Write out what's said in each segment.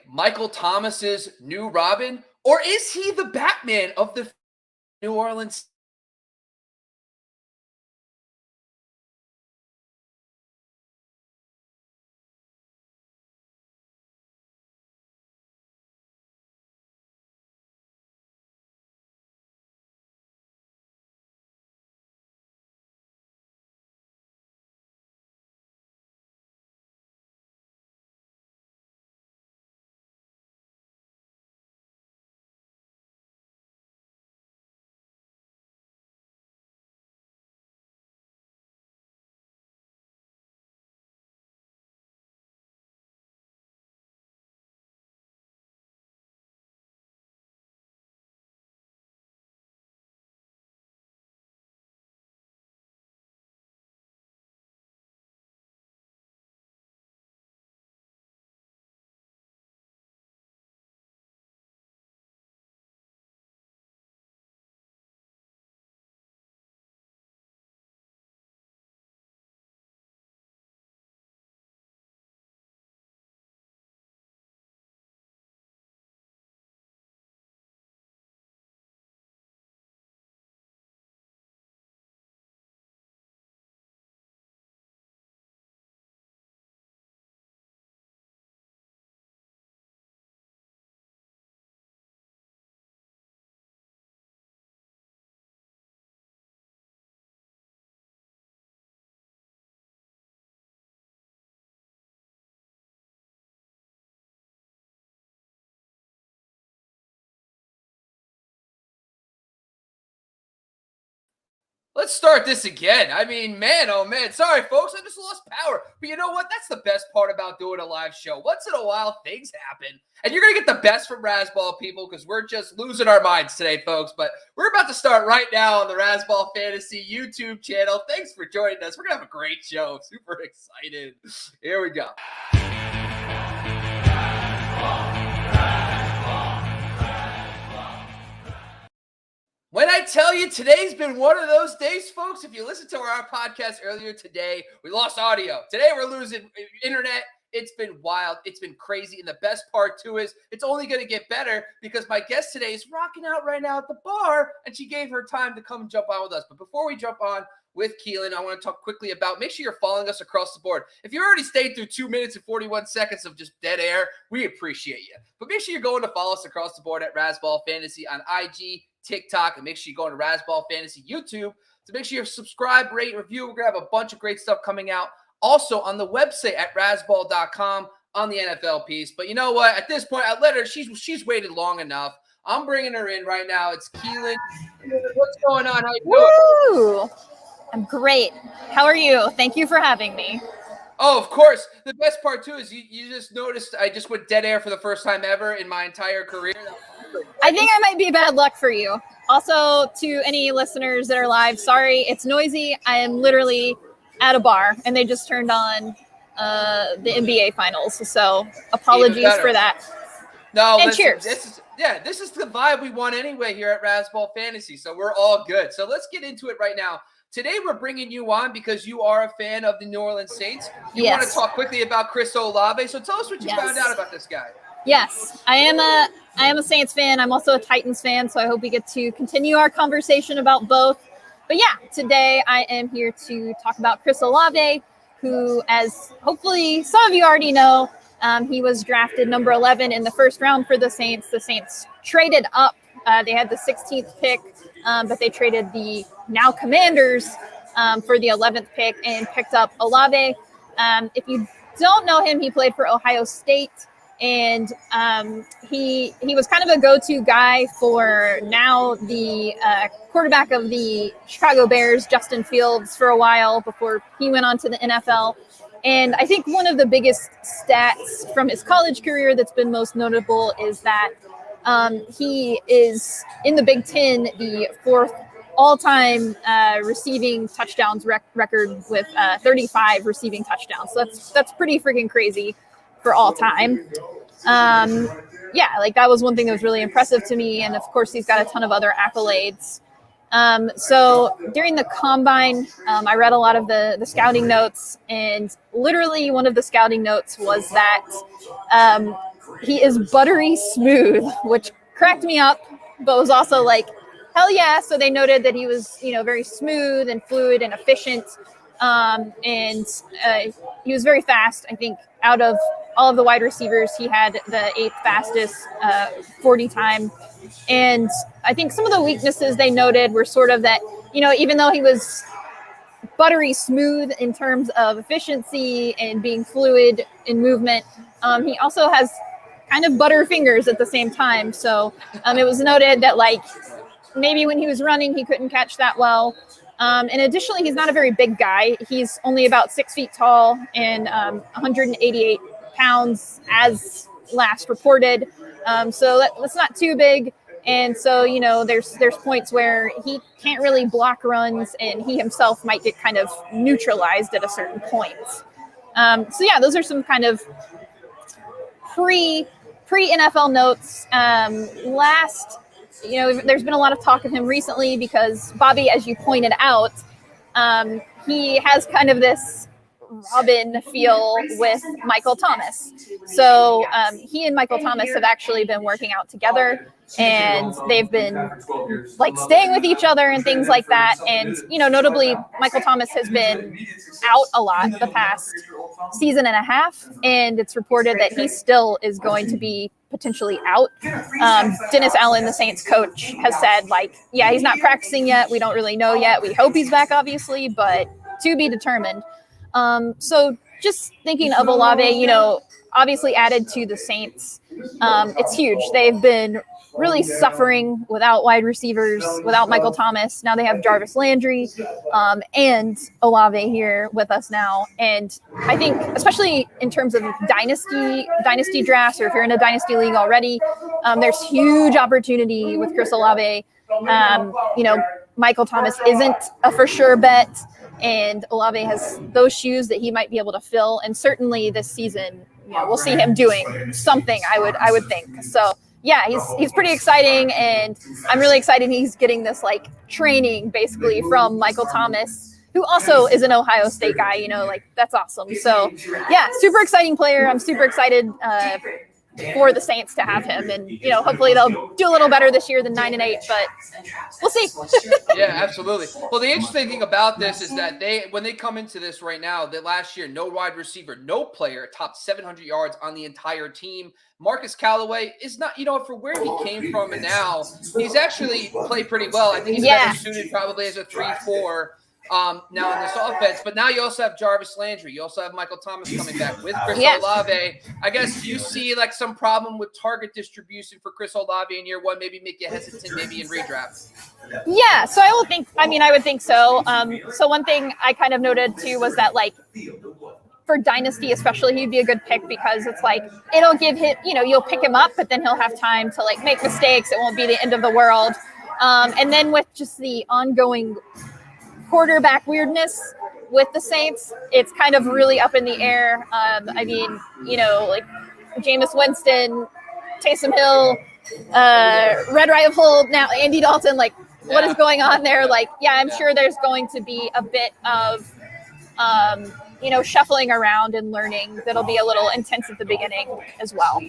Michael Thomas's new Robin, or is he the Batman of the New Orleans? Let's start this again. I mean, man, oh man. Sorry, folks. I just lost power. But you know what? That's the best part about doing a live show. Once in a while, things happen. And you're going to get the best from Razzball people because we're just losing our minds today, folks. But we're about to start right now on the Razzball Fantasy YouTube channel. Thanks for joining us. We're going to have a great show. Super excited. Here we go. When I tell you today's been one of those days, folks, if you listened to our podcast earlier today, we lost audio. Today we're losing internet. It's been wild. It's been crazy. And the best part, too, is it's only going to get better because my guest today is rocking out right now at the bar, and she gave her time to come jump on with us. But before we jump on with Keelan, I want to talk quickly about, make sure you're following us across the board. If you already stayed through 2 minutes and 41 seconds of just dead air, we appreciate you. But make sure you're going to follow us across the board at Razzball Fantasy on IG, TikTok, and make sure you go to Razzball Fantasy YouTube to make sure you subscribe, rate, and review. We're going to have a bunch of great stuff coming out. Also on the website at razzball.com on the NFL piece. But you know what? At this point, I let her, she's waited long enough. I'm bringing her in right now. It's Keelan. What's going on? How you doing? Woo! I'm great. How are you? Thank you for having me. Oh, of course. The best part, too, is you just noticed I just went dead air for the first time ever in my entire career. I think I might be bad luck for you. Also, to any listeners that are live, sorry, it's noisy. I am literally at a bar, and they just turned on the NBA Finals. So apologies for that. No, and cheers. This is the vibe we want anyway here at Razzball Fantasy. So we're all good. So let's get into it right now. Today, we're bringing you on because you are a fan of the New Orleans Saints. You want to talk quickly about Chris Olave. So tell us what you found out about this guy. Yes, I am a Saints fan. I'm also a Titans fan, so I hope we get to continue our conversation about both. But yeah, today I am here to talk about Chris Olave, who, as hopefully some of you already know, he was drafted number 11 in the first round for the Saints. The Saints traded up. They had the 16th pick, but they traded the now Commanders for the 11th pick and picked up Olave. If you don't know him, he played for Ohio State. And he was kind of a go-to guy for now the quarterback of the Chicago Bears, Justin Fields, for a while before he went on to the NFL. And I think one of the biggest stats from his college career that's been most notable is that he is in the Big Ten, the fourth all-time receiving touchdowns record with 35 receiving touchdowns. So that's pretty freaking crazy for all time. Like that was one thing that was really impressive to me. And of course, he's got a ton of other accolades. So during the combine, I read a lot of the scouting notes, and literally one of the scouting notes was that he is buttery smooth, which cracked me up, but was also like, hell yeah. So they noted that he was, very smooth and fluid and efficient. And he was very fast. I think out of all of the wide receivers, he had the 8th fastest 40 time. And I think some of the weaknesses they noted were sort of that, even though he was buttery smooth in terms of efficiency and being fluid in movement, he also has kind of butter fingers at the same time. So it was noted that maybe when he was running, he couldn't catch that well. And additionally, he's not a very big guy. He's only about 6 feet tall and 188 pounds as last reported. So that's not too big. And so, there's points where he can't really block runs and he himself might get kind of neutralized at a certain point. So yeah, those are some kind of pre-NFL notes. There's been a lot of talk of him recently because Bobby, as you pointed out, he has kind of this Robin feel with Michael Thomas. So he and Michael Thomas have actually been working out together, and they've been staying with each other and things like that. And, notably Michael Thomas has been out a lot the past season and a half, and it's reported that he still is going to be potentially out. Dennis Allen, the Saints coach, has said he's not practicing yet. We don't really know yet. We hope he's back, obviously, but to be determined. So just thinking of Olave, obviously added to the Saints. It's huge. They've been really suffering without wide receivers, without Michael Thomas. Now they have Jarvis Landry and Olave here with us now. And I think, especially in terms of dynasty drafts, or if you're in a dynasty league already, there's huge opportunity with Chris Olave. Michael Thomas isn't a for sure bet, and Olave has those shoes that he might be able to fill. And certainly this season, we'll see him doing something, I would think. So yeah, he's pretty exciting, and I'm really excited he's getting this training basically from Michael Thomas, who also is an Ohio State guy, that's awesome. So yeah, super exciting player. I'm super excited for the Saints to have him, and hopefully they'll do a little better this year than 9-8, but we'll see. Yeah, absolutely. Well, the interesting thing about this is that when they come into this right now, that last year, no wide receiver, no player topped 700 yards on the entire team. Marcus Callaway is not, for where he came from, and now he's actually played pretty well. I think he's better suited probably as a 3-4 now in this offense. But now you also have Jarvis Landry. You also have Michael Thomas coming back with Chris Olave. I guess you see some problem with target distribution for Chris Olave in year one, maybe make you hesitant maybe in redraft. Yeah, so I would think so. So one thing I kind of noted too was that for Dynasty especially, he'd be a good pick because it's it'll give him, you'll pick him up, but then he'll have time to make mistakes. It won't be the end of the world. And then with just the ongoing quarterback weirdness with the Saints, it's kind of really up in the air. Jameis Winston, Taysom Hill, Red Rifle, now Andy Dalton, what is going on there? I'm sure there's going to be a bit of shuffling around and learning that'll be a little intense at the beginning as well.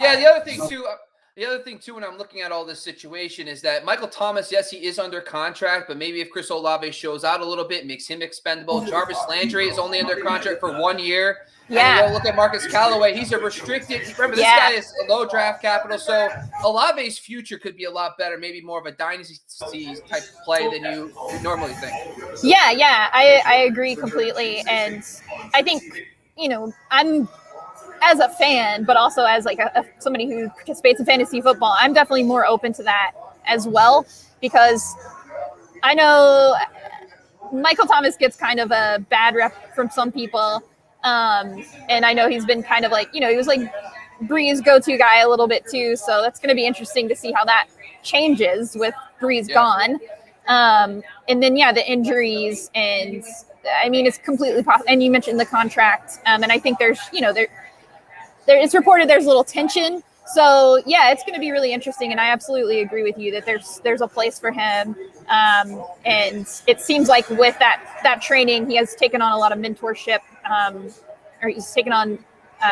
Yeah, the other thing too, when I'm looking at all this situation, is that Michael Thomas, yes, he is under contract, but maybe if Chris Olave shows out a little bit, makes him expendable. Jarvis Landry is only under contract for 1 year. Yeah. And look at Marcus Callaway. He's a restricted. Remember, this guy is a low draft capital, so Olave's future could be a lot better, maybe more of a dynasty type play than you normally think. Yeah, I agree completely. And I think, I'm, as a fan, but also as somebody who participates in fantasy football, I'm definitely more open to that as well, because I know Michael Thomas gets kind of a bad rep from some people. And I know he's been kind of he was Bree's go-to guy a little bit too. So that's going to be interesting to see how that changes with Breeze gone. And then, the injuries, and it's completely possible. And you mentioned the contract. And I think there's, it's reported there's a little tension. So yeah, it's going to be really interesting. And I absolutely agree with you that there's a place for him. And it seems like with that training, he has taken on a lot of mentorship, or he's taken on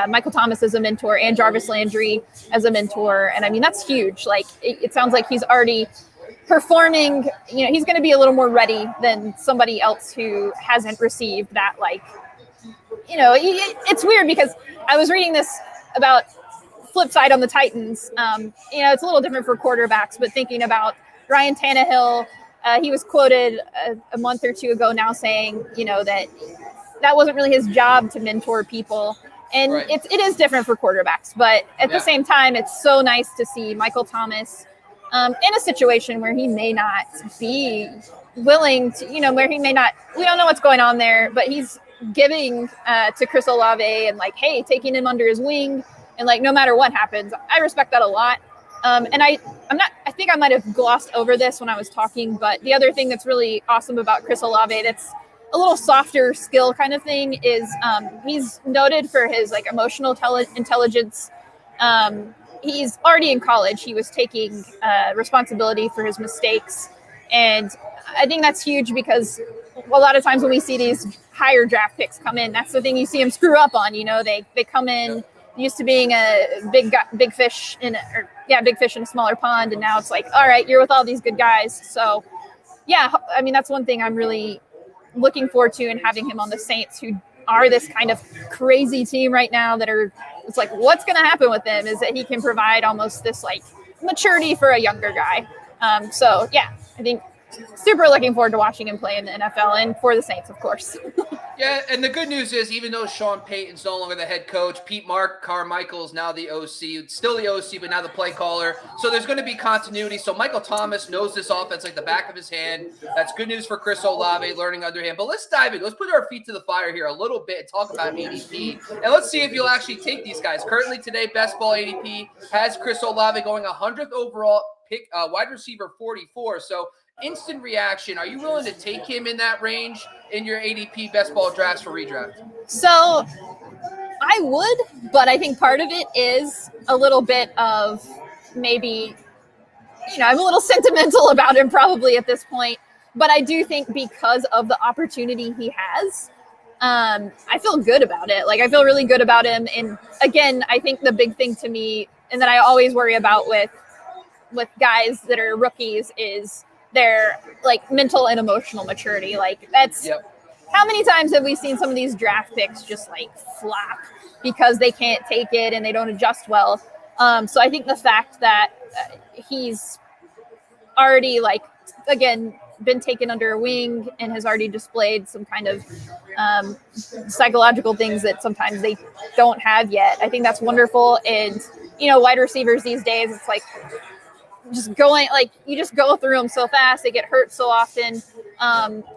Michael Thomas as a mentor and Jarvis Landry as a mentor. And I mean, that's huge. Like, it sounds like he's already performing, he's going to be a little more ready than somebody else who hasn't received that, like, it's weird because I was reading this about flip side on the Titans. It's a little different for quarterbacks, but thinking about Ryan Tannehill, he was quoted a month or two ago now saying, that wasn't really his job to mentor people. And right. it is different for quarterbacks, but at the same time, it's so nice to see Michael Thomas in a situation where he may not be willing to, where he may not, we don't know what's going on there, but he's giving to Chris Olave and like, hey, taking him under his wing. And like, no matter what happens, I respect that a lot. And I think I might have glossed over this when I was talking, but the other thing that's really awesome about Chris Olave that's a little softer skill kind of thing is he's noted for his like emotional intelligence. He's already in college. He was taking responsibility for his mistakes. And I think that's huge because a lot of times when we see these higher draft picks come in, that's the thing you see them screw up on. They come in used to being a big fish in a smaller pond, and now it's like, all right, you're with all these good guys. So yeah, I mean, that's one thing I'm really looking forward to, and having him on the Saints, who are this kind of crazy team right now it's like, what's going to happen with him is that he can provide almost this like maturity for a younger guy. So yeah, I think super looking forward to watching him play in the NFL and for the Saints, of course. Yeah, and the good news is, even though Sean Payton's no longer the head coach, Pete Carmichael's now the OC, still the OC, but now the play caller. So there's going to be continuity. So Michael Thomas knows this offense like the back of his hand. That's good news for Chris Olave, learning under him. But let's dive in. Let's put our feet to the fire here a little bit and talk about ADP. And let's see if you'll actually take these guys. Currently today, Best Ball ADP has Chris Olave going 100th overall, pick wide receiver 44. So instant reaction. Are you willing to take him in that range in your ADP best ball drafts for redraft? So I would, but I think part of it is a little bit of maybe, I'm a little sentimental about him probably at this point, but I do think because of the opportunity he has, I feel good about it. Like, I feel really good about him. And again, I think the big thing to me, and that I always worry about with guys that are rookies, is their like mental and emotional maturity. Like, that's how many times have we seen some of these draft picks just like flop because they can't take it and they don't adjust well. So I think the fact that he's already like, again, been taken under a wing and has already displayed some kind of psychological things that sometimes they don't have yet, I think that's wonderful. And wide receivers these days, it's like, you just go through them so fast. They get hurt so often.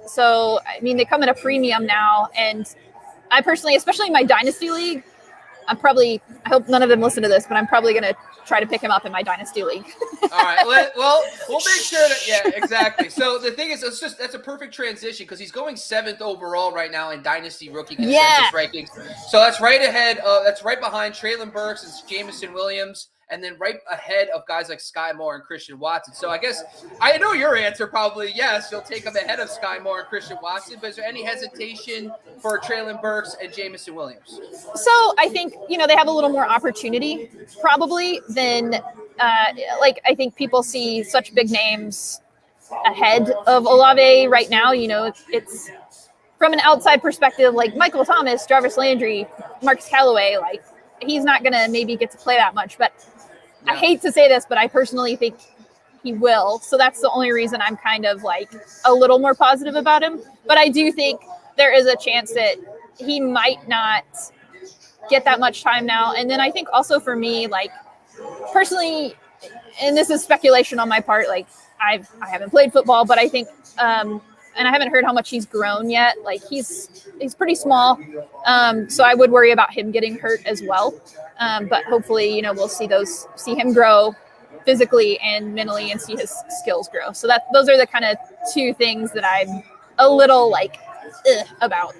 So, I mean, they come at a premium now. And I personally, especially in my Dynasty League, I hope none of them listen to this, but I'm probably going to try to pick him up in my Dynasty League. All right. Well, we'll make sure that, yeah, exactly. So the thing is, that's a perfect transition because he's going 7th overall right now in Dynasty rookie consensus rankings. So that's right ahead. That's right behind Treylon Burks and Jameson Williams, and then right ahead of guys like Sky Moore and Christian Watson. So I guess I know your answer probably yes, you'll take him ahead of Sky Moore and Christian Watson, but is there any hesitation for Treylon Burks and Jameson Williams? So I think, they have a little more opportunity probably than I think people see such big names ahead of Olave right now. It's from an outside perspective, like Michael Thomas, Jarvis Landry, Marcus Callaway, like he's not going to maybe get to play that much, but I hate to say this, but I personally think he will. So that's the only reason I'm kind of like a little more positive about him. But I do think there is a chance that he might not get that much time now. And then I think also for me, like personally, and this is speculation on my part, like I haven't played football, but I think, and I haven't heard how much he's grown yet. Like he's pretty small. So I would worry about him getting hurt as well. But hopefully, we'll see him grow physically and mentally and see his skills grow. So those are the kind of two things that I'm a little like about.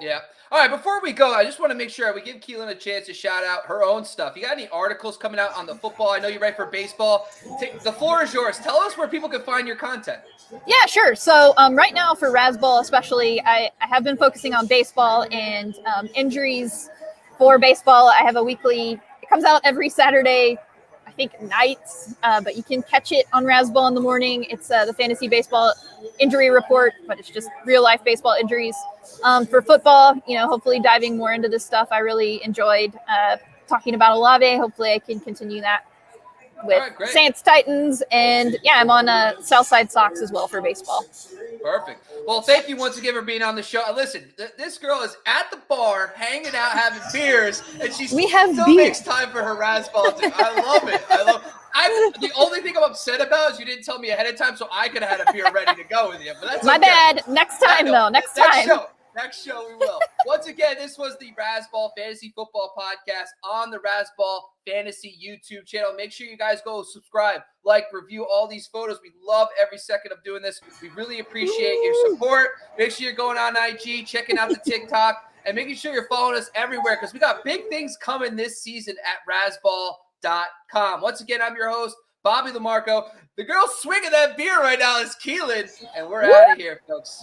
Yeah. All right, before we go, I just want to make sure we give Keelan a chance to shout out her own stuff. You got any articles coming out on the football? I know you write for baseball. The floor is yours. Tell us where people can find your content. Yeah, sure. So right now for Razzball especially, I have been focusing on baseball and injuries for baseball. I have a weekly, it comes out every Saturday, I think nights, but you can catch it on Razzball in the morning. It's the fantasy baseball injury report, but it's just real life baseball injuries. For football, hopefully diving more into this stuff. I really enjoyed talking about Olave. Hopefully I can continue that with Saints, Titans, and I'm on Southside Sox as well for baseball. Perfect. Well, thank you once again for being on the show. Listen, this girl is at the bar, hanging out, having beers, and she still makes time for her Razzball Team. I love it. The only thing I'm upset about is you didn't tell me ahead of time, so I could have had a beer ready to go with you. But that's my bad. Next time, though. Next time. Next show we will. Once again, this was the Razzball Fantasy Football Podcast on the Razzball Fantasy YouTube channel. Make sure you guys go subscribe, like, review all these photos. We love every second of doing this. We really appreciate your support. Make sure you're going on IG, checking out the TikTok, and making sure you're following us everywhere because we got big things coming this season at Razzball.com. Once again, I'm your host, Bobby LaMarco. The girl swinging that beer right now is Keelan, and we're out of here, folks.